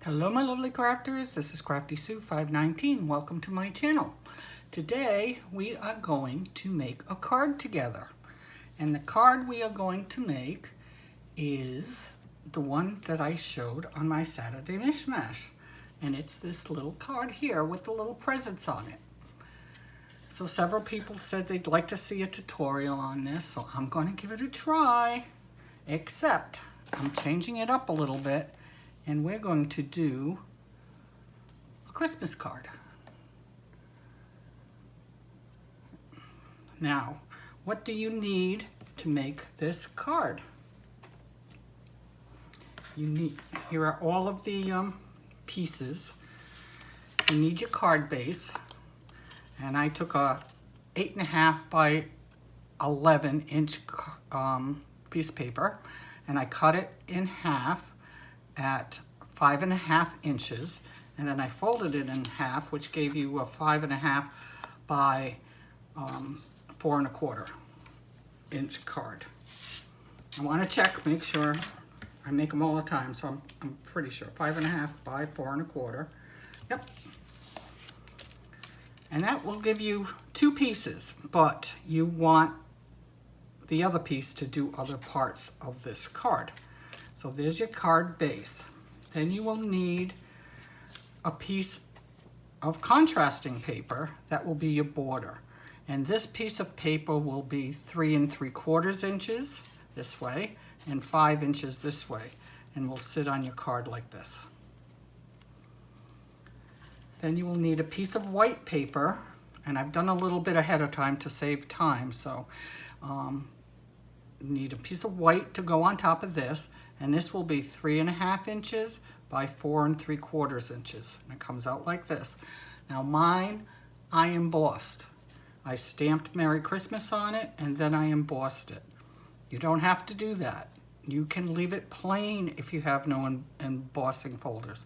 Hello my lovely crafters, this is Crafty Sue 519. Welcome to my channel. Today we are going to make a card together. And the card we are going to make is the one that I showed on my Saturday Mishmash. And it's this little card here with the little presents on it. So several people said they'd like to see a tutorial on this, so I'm going to give it a try. Except I'm changing it up a little bit. And we're going to do a Christmas card. Now, what do you need to make this card? Here are all of the pieces. You need your card base. And I took a 8.5 by 11 inch piece of paper. And I cut it in half at 5.5 inches, and then I folded it in half, which gave you a 5.5 by 4.25 inch card. I want to check, make sure. I make them all the time, so I'm pretty sure 5.5 by 4.25. Yep. And that will give you 2 pieces, but you want the other piece to do other parts of this card. So there's your card base. Then you will need a piece of contrasting paper that will be your border. And this piece of paper will be 3 3/4 inches this way and 5 inches this way, and will sit on your card like this. Then you will need a piece of white paper, and I've done a little bit ahead of time to save time, so need a piece of white to go on top of this, and this will be 3.5 inches by 4 3/4 inches. And it comes out like this. Now mine, I embossed. I stamped Merry Christmas on it, and then I embossed it. You don't have to do that. You can leave it plain if you have no embossing folders.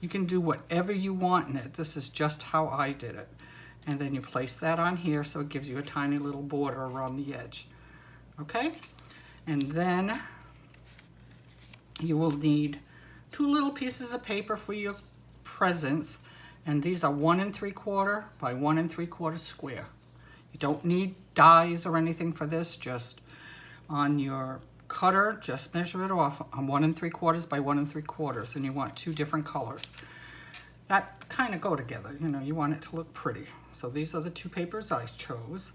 You can do whatever you want in it. This is just how I did it. And then you place that on here so it gives you a tiny little border around the edge. Okay? And then you will need 2 little pieces of paper for your presents, and these are 1 3/4 by 1 3/4 square. You don't need dies or anything for this, just on your cutter, just measure it off on 1 3/4 by 1 3/4, and you want 2 different colors. That kind of go together, you know, you want it to look pretty. So these are the 2 papers I chose.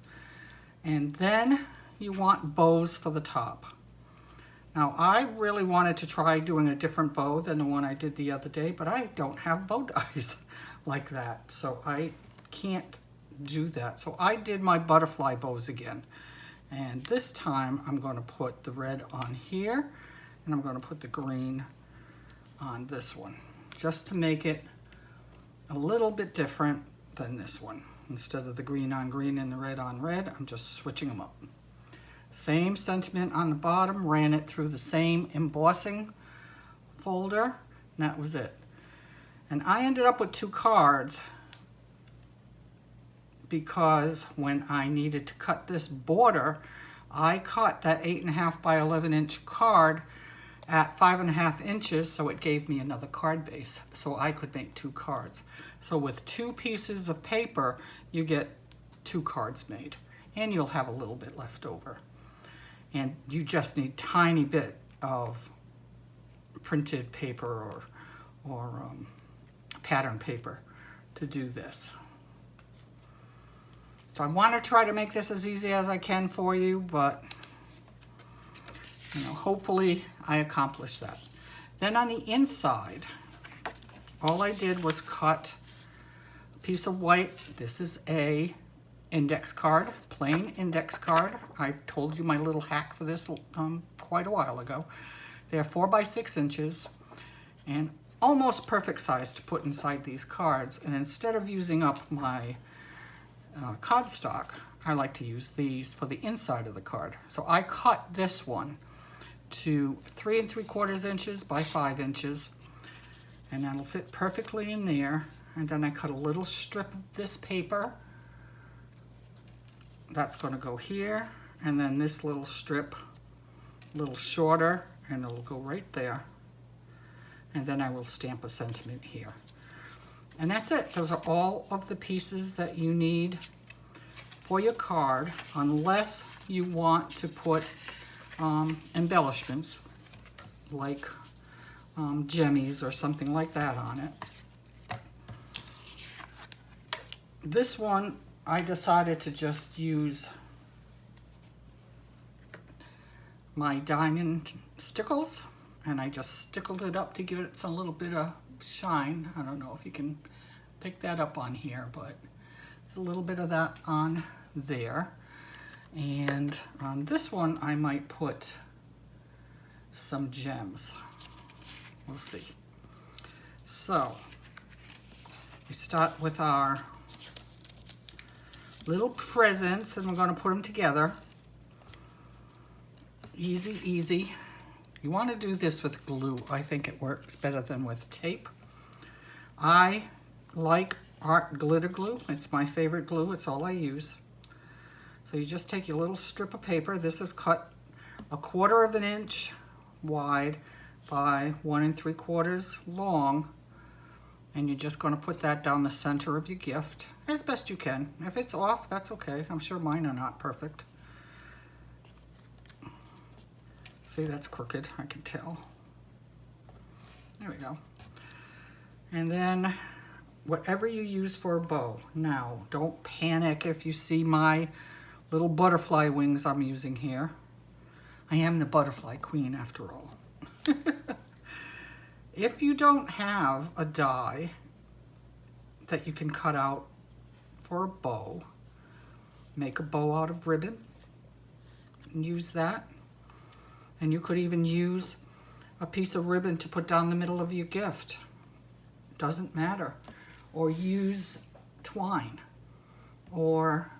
And then you want bows for the top. Now, I really wanted to try doing a different bow than the one I did the other day, but I don't have bow dies like that, so I can't do that. So I did my butterfly bows again. And this time, I'm going to put the red on here, and I'm going to put the green on this one, just to make it a little bit different than this one. Instead of the green on green and the red on red, I'm just switching them up. Same sentiment on the bottom, ran it through the same embossing folder, and that was it. And I ended up with 2 cards because when I needed to cut this border, I cut that 8.5 by 11 inch card at 5.5 inches, so it gave me another card base, so I could make 2 cards. So with 2 pieces of paper, you get 2 cards made, and you'll have a little bit left over. And you just need tiny bit of printed paper or pattern paper to do this. So I want to try to make this as easy as I can for you, but you know, hopefully I accomplished that. Then on the inside, all I did was cut a piece of white. This is a index card, plain index card. I've told you my little hack for this quite a while ago. They're 4 by 6 inches and almost perfect size to put inside these cards. And instead of using up my cardstock, I like to use these for the inside of the card. So I cut this one to 3 3/4 inches by 5 inches, and that'll fit perfectly in there. And then I cut a little strip of this paper. That's going to go here, and then this little strip, a little shorter, and it'll go right there. and then I will stamp a sentiment here. And that's it. Those are all of the pieces that you need for your card, unless you want to put embellishments like jemmies or something like that on it. This one, I decided to just use my diamond stickles, and I just stickled it up to give it a little bit of shine. I don't know if you can pick that up on here, but there's a little bit of that on there. And on this one, I might put some gems. We'll see. So we start with our little presents, and we're going to put them together. Easy, easy. You want to do this with glue. I think it works better than with tape. I like art glitter glue. It's my favorite glue. It's all I use. So you just take your little strip of paper. This is cut 1/4 of an inch wide by 1 3/4 long. And you're just going to put that down the center of your gift as best you can. If it's off, that's okay. I'm sure mine are not perfect. See, that's crooked, I can tell. There we go. And then whatever you use for a bow. Now, don't panic if you see my little butterfly wings I'm using here. I am the butterfly queen after all. If you don't have a die that you can cut out for a bow, make a bow out of ribbon and use that. And you could even use a piece of ribbon to put down the middle of your gift. Doesn't matter. Or use twine. Or,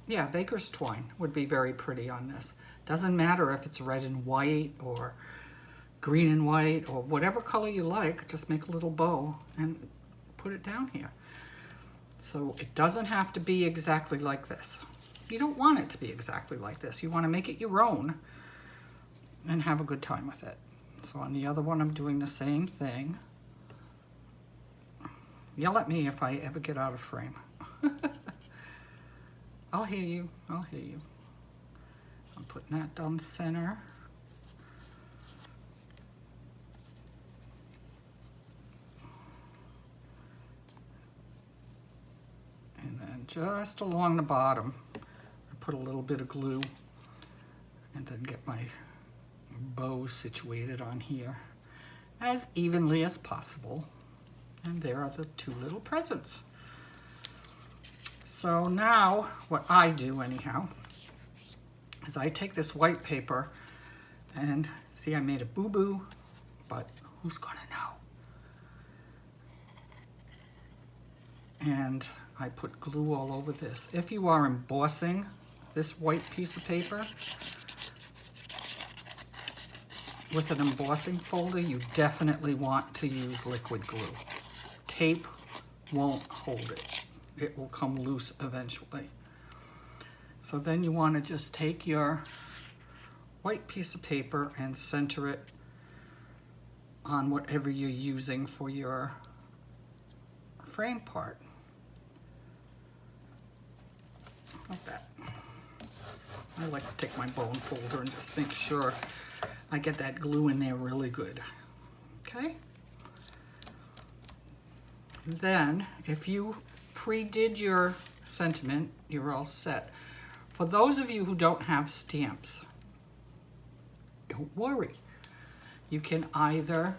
yeah, baker's twine would be very pretty on this. Doesn't matter if it's red and white or green and white or whatever color you like. Just make a little bow and put it down here. So it doesn't have to be exactly like this. You don't want it to be exactly like this. You want to make it your own and have a good time with it. So on the other one, I'm doing the same thing. Yell at me if I ever get out of frame. I'll hear you, I'll hear you. I'm putting that down center. And then just along the bottom, I put a little bit of glue and then get my bow situated on here as evenly as possible. And there are the 2 little presents. So now what I do anyhow is I take this white paper and see, I made a boo-boo, but who's gonna know? And I put glue all over this. If you are embossing this white piece of paper with an embossing folder, you definitely want to use liquid glue. Tape won't hold it. It will come loose eventually. So then you want to just take your white piece of paper and center it on whatever you're using for your frame part. Like that. I like to take my bone folder and just make sure I get that glue in there really good. Okay? Then, if you pre-did your sentiment, you're all set. For those of you who don't have stamps, don't worry. You can either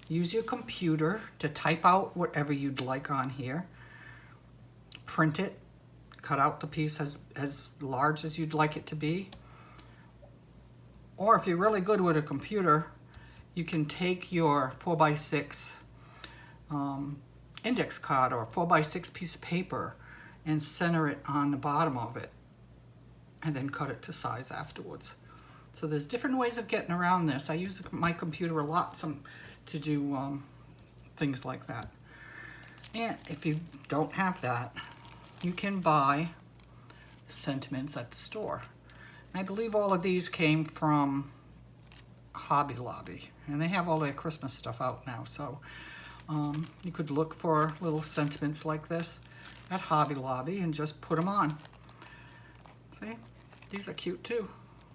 use your computer to type out whatever you'd like on here, print it, cut out the piece as large as you'd like it to be, or if you're really good with a computer, you can take your 4x6 index card or a 4x6 piece of paper and center it on the bottom of it and then cut it to size afterwards. So there's different ways of getting around this. I use my computer a lot to do things like that. And if you don't have that, you can buy sentiments at the store. And I believe all of these came from Hobby Lobby. And they have all their Christmas stuff out now. So you could look for little sentiments like this at Hobby Lobby and just put them on. See? These are cute too.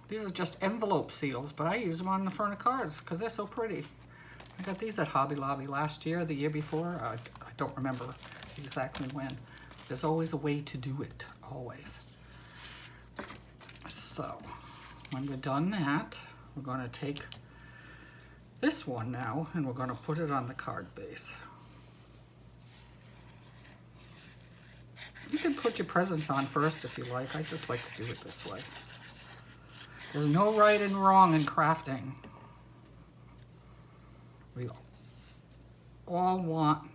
These are just envelope seals, but I use them on the front of cards because they're so pretty. I got these at Hobby Lobby last year, the year before. I don't remember exactly when. There's always a way to do it, always. So, when we're done that, we're going to take this one now and we're going to put it on the card base. You can put your presents on first if you like. I just like to do it this way. There's no right and wrong in crafting. We all want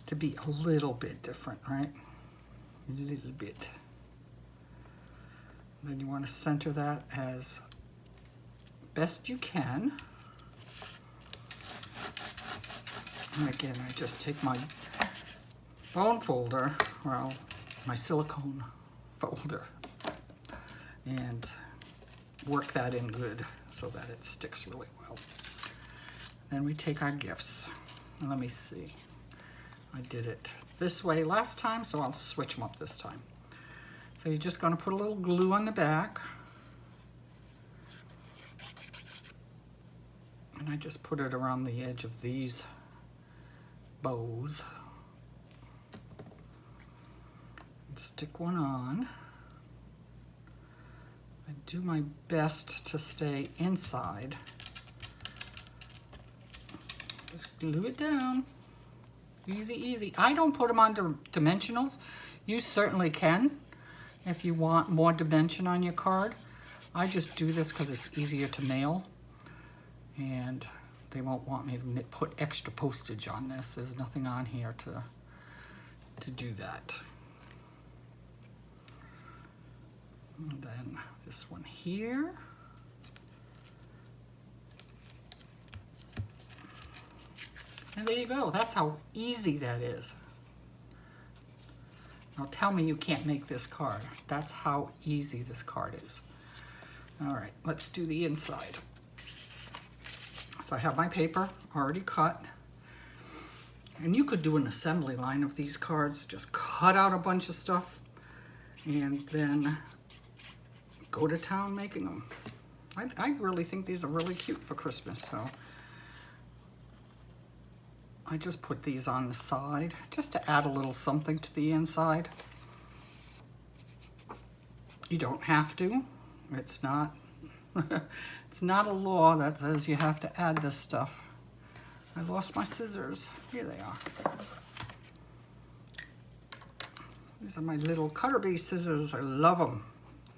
to be a little bit different, right? A little bit. Then you want to center that as best you can. And again, I just take my bone folder, well, my silicone folder, and work that in good so that it sticks really well. Then we take our gifts. And let me see. I did it this way last time, so I'll switch them up this time. So you're just going to put a little glue on the back. And I just put it around the edge of these bows. And stick one on. I do my best to stay inside. Just glue it down. Easy, easy. I don't put them on dimensionals. You certainly can if you want more dimension on your card. I just do this because it's easier to mail. And they won't want me to put extra postage on this. There's nothing on here to do that. And then this one here. And there you go. That's how easy that is. Now tell me you can't make this card. That's how easy this card is. All right, let's do the inside. So I have my paper already cut. And you could do an assembly line of these cards. Just cut out a bunch of stuff and then go to town making them. I really think these are really cute for Christmas. So I just put these on the side just to add a little something to the inside. You don't have to. It's not it's not a law that says you have to add this stuff. I lost my scissors. Here they are. These are my little cutter bee scissors. I love them.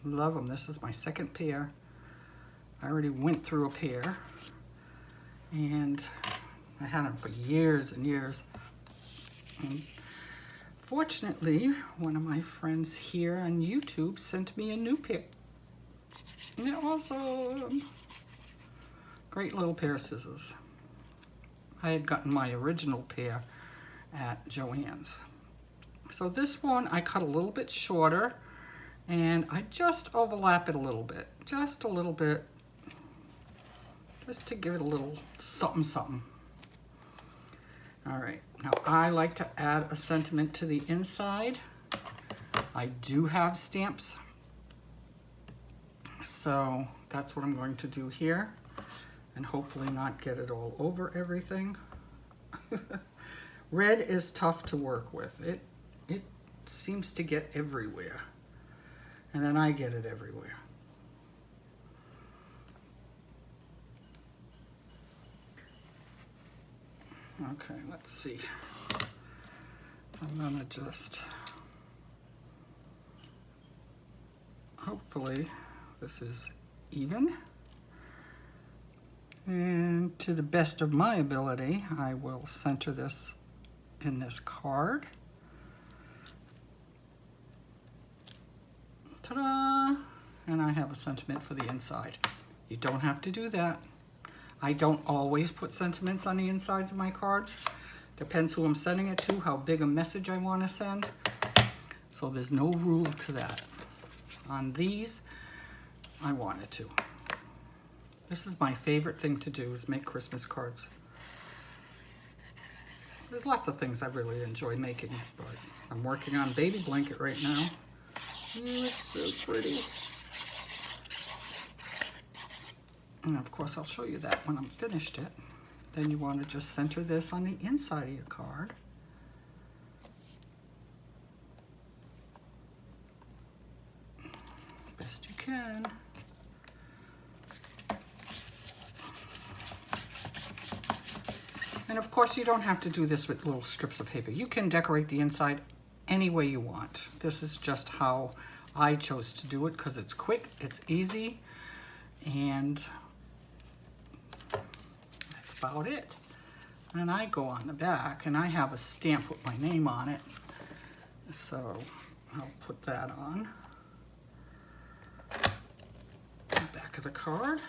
Love them. This is my second pair. I already went through a pair. And I had them for years and years. And fortunately, one of my friends here on YouTube sent me a new pair. They're awesome. Great little pair of scissors. I had gotten my original pair at Joann's. So this one I cut a little bit shorter and I just overlap it a little bit. Just a little bit. Just to give it a little something something. All right, now I like to add a sentiment to the inside. I do have stamps. So that's what I'm going to do here and hopefully not get it all over everything. Red is tough to work with. It seems to get everywhere. And then I get it everywhere. Okay, let's see. I'm gonna just, hopefully this is even. And to the best of my ability, I will center this in this card. Ta-da! And I have a sentiment for the inside. You don't have to do that. I don't always put sentiments on the insides of my cards. Depends who I'm sending it to, how big a message I want to send. So there's no rule to that. On these, I wanted to. This is my favorite thing to do, is make Christmas cards. There's lots of things I really enjoy making, but I'm working on Baby Blanket right now. It's so pretty. And of course, I'll show you that when I'm finished it. Then you want to just center this on the inside of your card. Best you can. And of course, you don't have to do this with little strips of paper. You can decorate the inside any way you want. This is just how I chose to do it because it's quick, it's easy, and that's about it. And I go on the back and I have a stamp with my name on it. So I'll put that on the back of the card.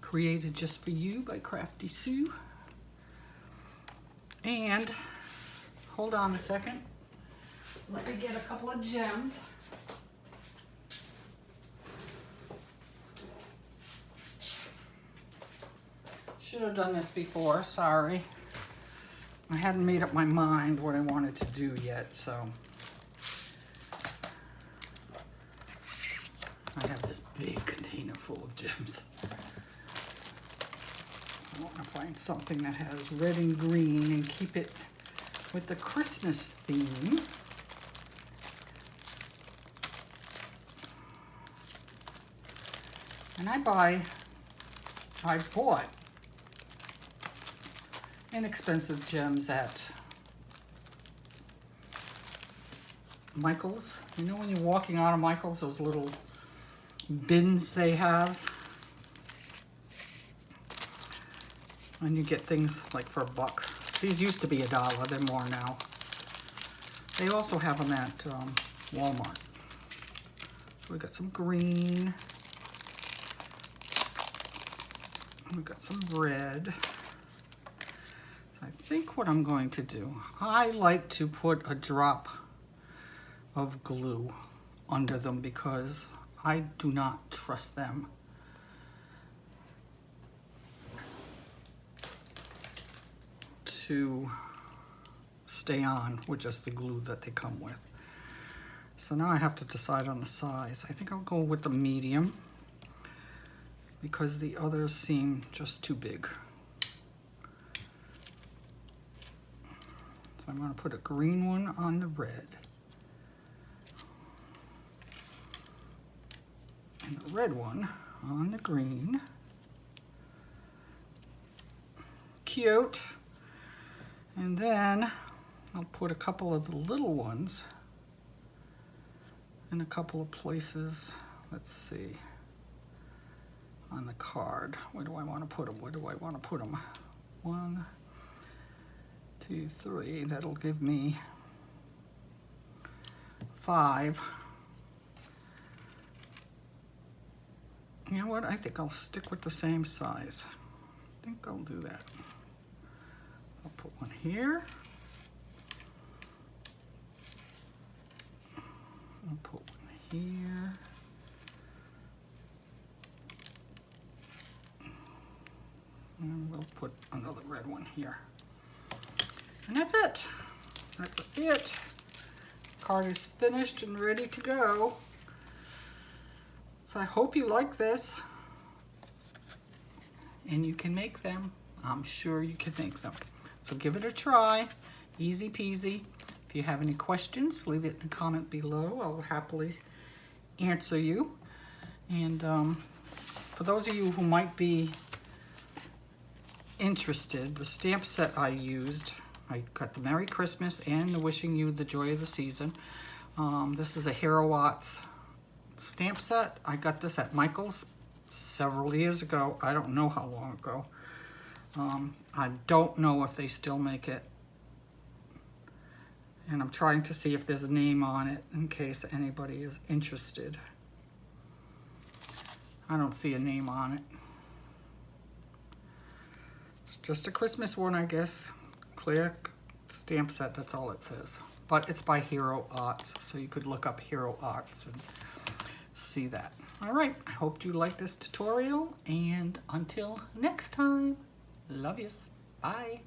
Created just for you by Crafty Sue. And hold on a second. Let me get a couple of gems. Should have done this before, sorry. I hadn't made up my mind what I wanted to do yet, so. I have this big container full of gems. I want to find something that has red and green and keep it with the Christmas theme. And I bought inexpensive gems at Michael's. You know when you're walking out of Michael's, those little bins they have? And you get things like for $1. These used to be $1, they're more now. They also have them at Walmart. So we got some green. And we got some red. So I think what I'm going to do, I like to put a drop of glue under them because I do not trust them to stay on with just the glue that they come with. So now I have to decide on the size. I think I'll go with the medium because the others seem just too big. So I'm going to put a green one on the red and a red one on the green. Cute. And then I'll put a couple of the little ones in a couple of places. Let's see. On the card. Where do I want to put them? Where do I want to put them? 1, 2, 3. That'll give me 5. You know what? I think I'll stick with the same size. I think I'll do that. I'll put one here. I'll put one here. And we'll put another red one here. And that's it. That's it. Card is finished and ready to go. So I hope you like this. And you can make them. I'm sure you can make them. So give it a try. Easy peasy. If you have any questions, leave it in a comment below. I'll happily answer you. And for those of you who might be interested, the stamp set I used, I got the Merry Christmas and the Wishing You the Joy of the Season. This is a Hero Watts stamp set. I got this at Michael's several years ago. I don't know how long ago. I don't know if they still make it. And I'm trying to see if there's a name on it in case anybody is interested. I don't see a name on it. It's just a Christmas one, I guess. Clear stamp set, that's all it says. But it's by Hero Arts, so you could look up Hero Arts and see that. All right, I hope you liked this tutorial, and until next time, love yous. Bye.